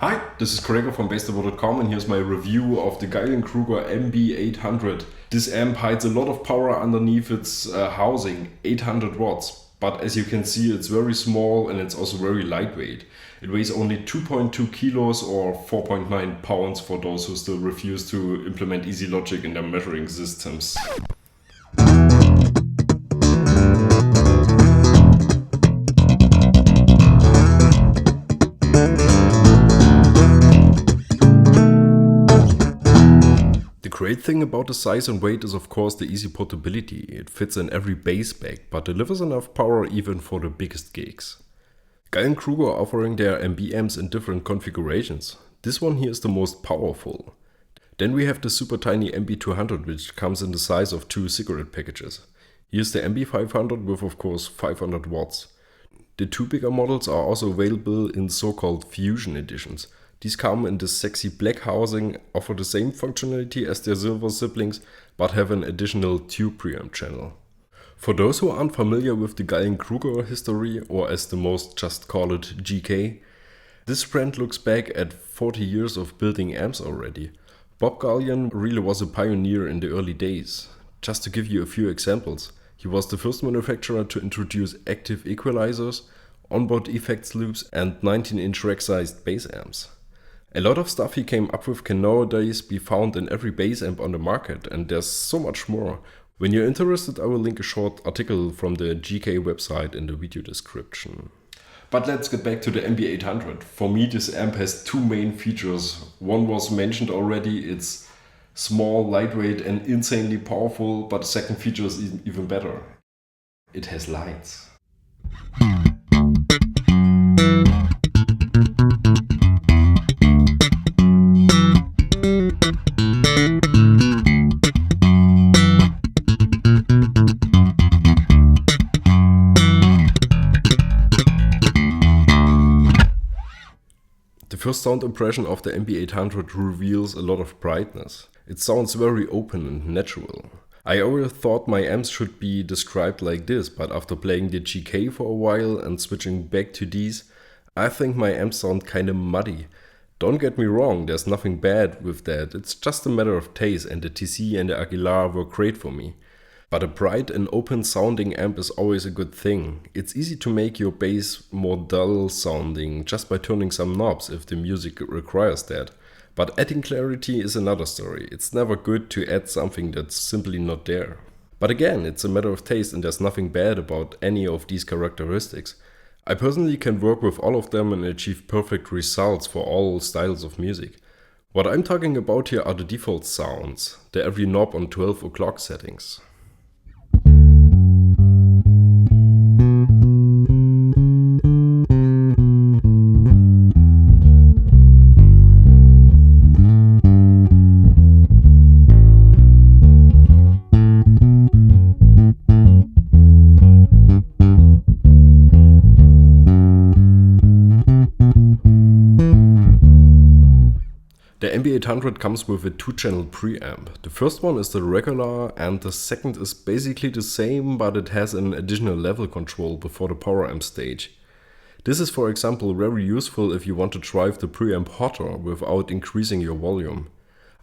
Hi, this is Gregor from BassTheWorld.com, and here's my review of the Gallien Krueger MB800. This amp hides a lot of power underneath its housing, 800 watts. But as you can see, it's very small and it's also very lightweight. It weighs only 2.2 kilos or 4.9 pounds for those who still refuse to implement easy logic in their measuring systems. The great thing about the size and weight is of course the easy portability. It fits in every bass bag, but delivers enough power even for the biggest gigs. Gallien Krueger are offering their MB amps in different configurations. This one here is the most powerful. Then we have the super tiny MB200, which comes in the size of 2 cigarette packages. Here's the MB500 with of course 500 watts. The two bigger models are also available in so-called fusion editions. These come in this sexy black housing, offer the same functionality as their silver siblings, but have an additional tube preamp channel. For those who aren't familiar with the Gallien Krueger history, or as the most just call it GK, this brand looks back at 40 years of building amps already. Bob Gallien really was a pioneer in the early days. Just to give you a few examples, he was the first manufacturer to introduce active equalizers, onboard effects loops, and 19-inch rack-sized bass amps. A lot of stuff he came up with can nowadays be found in every bass amp on the market, and there's so much more. When you're interested, I will link a short article from the GK website in the video description. But let's get back to the MB800. For me, this amp has two main features. One was mentioned already, it's small, lightweight and insanely powerful, but the second feature is even better. It has lights. The first sound impression of the MB800 reveals a lot of brightness. It sounds very open and natural. I always thought my amps should be described like this, but after playing the GK for a while and switching back to these, I think my amps sound kinda muddy. Don't get me wrong, there's nothing bad with that, it's just a matter of taste, and the TC and the Aguilar were great for me. But a bright and open sounding amp is always a good thing. It's easy to make your bass more dull sounding just by turning some knobs if the music requires that. But adding clarity is another story. It's never good to add something that's simply not there. But again, it's a matter of taste and there's nothing bad about any of these characteristics. I personally can work with all of them and achieve perfect results for all styles of music. What I'm talking about here are the default sounds, the every knob on 12 o'clock settings. The MB800 comes with a 2-channel preamp. The first one is the regular and the second is basically the same, but it has an additional level control before the power amp stage. This is for example very useful if you want to drive the preamp hotter without increasing your volume.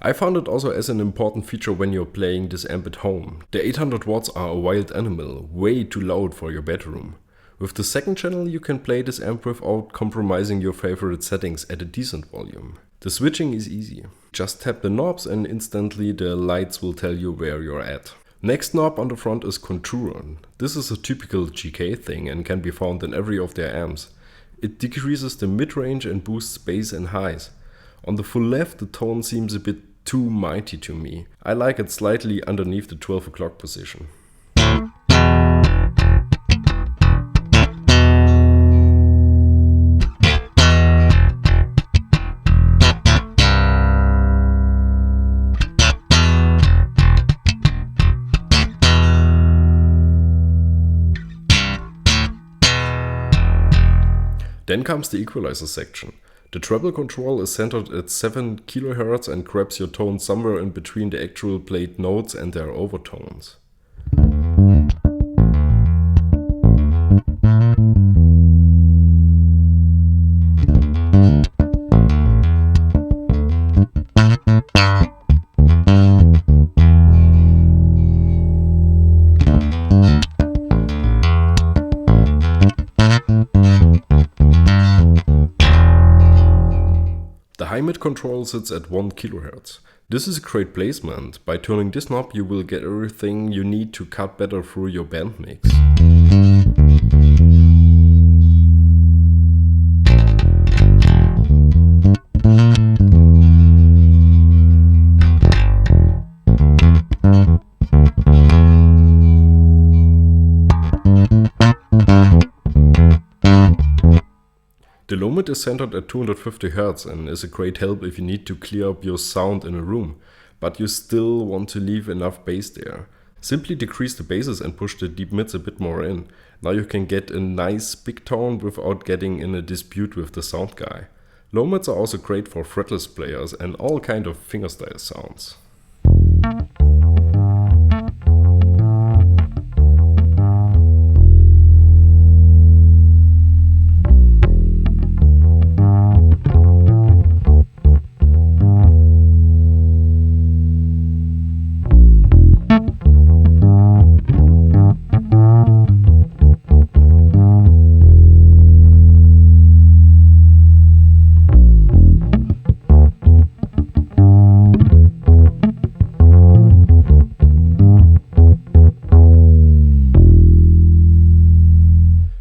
I found it also as an important feature when you're playing this amp at home. The 800 watts are a wild animal, way too loud for your bedroom. With the second channel you can play this amp without compromising your favorite settings at a decent volume. The switching is easy. Just tap the knobs and instantly the lights will tell you where you're at. Next knob on the front is contour. This is a typical GK thing and can be found in every of their amps. It decreases the mid-range and boosts bass and highs. On the full left the tone seems a bit too mighty to me. I like it slightly underneath the 12 o'clock position. Then comes the equalizer section. The treble control is centered at 7 kHz and grabs your tone somewhere in between the actual played notes and their overtones. The high-mid control sits at 1 kHz. This is a great placement. By turning this knob you will get everything you need to cut better through your band mix. The low mid is centered at 250 Hz and is a great help if you need to clear up your sound in a room, but you still want to leave enough bass there. Simply decrease the basses and push the deep mids a bit more in. Now you can get a nice big tone without getting in a dispute with the sound guy. Low mids are also great for fretless players and all kind of fingerstyle sounds.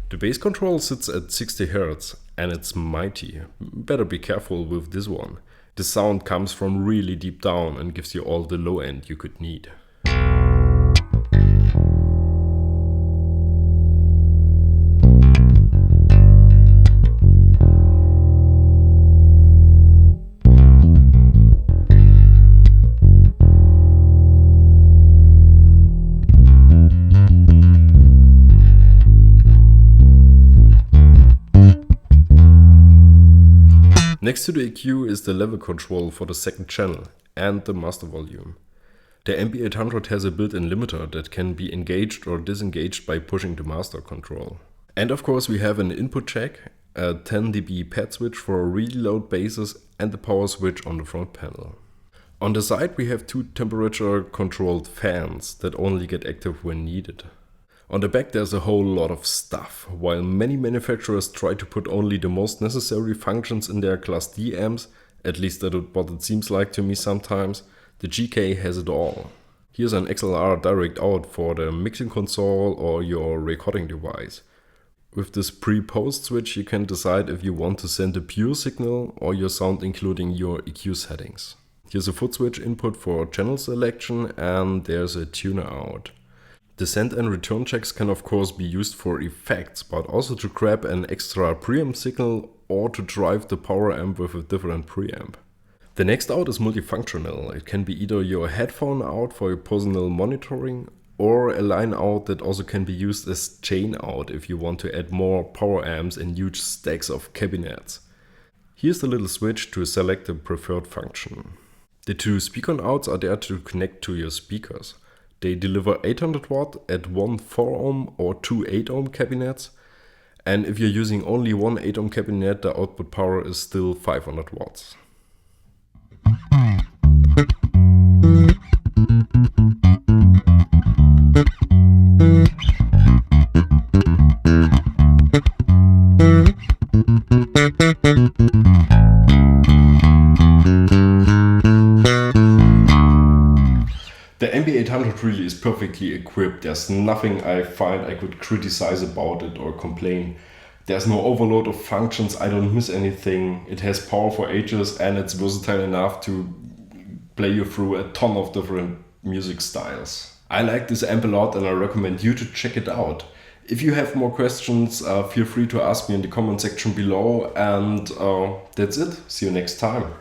The bass control sits at 60 Hz and it's mighty. Better be careful with this one. The sound comes from really deep down and gives you all the low end you could need. Next to the EQ is the level control for the second channel and the master volume. The MB800 has a built-in limiter that can be engaged or disengaged by pushing the master control. And of course we have an input jack, a 10 dB pad switch for really loud basses and the power switch on the front panel. On the side we have two temperature controlled fans that only get active when needed. On the back there's a whole lot of stuff. While many manufacturers try to put only the most necessary functions in their Class D amps, at least that's what it seems like to me sometimes, the GK has it all. Here's an XLR direct out for the mixing console or your recording device. With this pre-post switch you can decide if you want to send a pure signal or your sound including your EQ settings. Here's a foot switch input for channel selection and there's a tuner out. The send and return checks can of course be used for effects, but also to grab an extra preamp signal or to drive the power amp with a different preamp. The next out is multifunctional. It can be either your headphone out for your personal monitoring or a line out that also can be used as chain out if you want to add more power amps and huge stacks of cabinets. Here's the little switch to select the preferred function. The two speaker outs are there to connect to your speakers. They deliver 800 watt at one 4 ohm or two 8 ohm cabinets, and if you're using only one 8 ohm cabinet, the output power is still 500 watts. The MB800 really is perfectly equipped. There's nothing I find I could criticize about it or complain. There's no overload of functions, I don't miss anything. It has power for ages and it's versatile enough to play you through a ton of different music styles. I like this amp a lot and I recommend you to check it out. If you have more questions, feel free to ask me in the comment section below, and that's it. See you next time.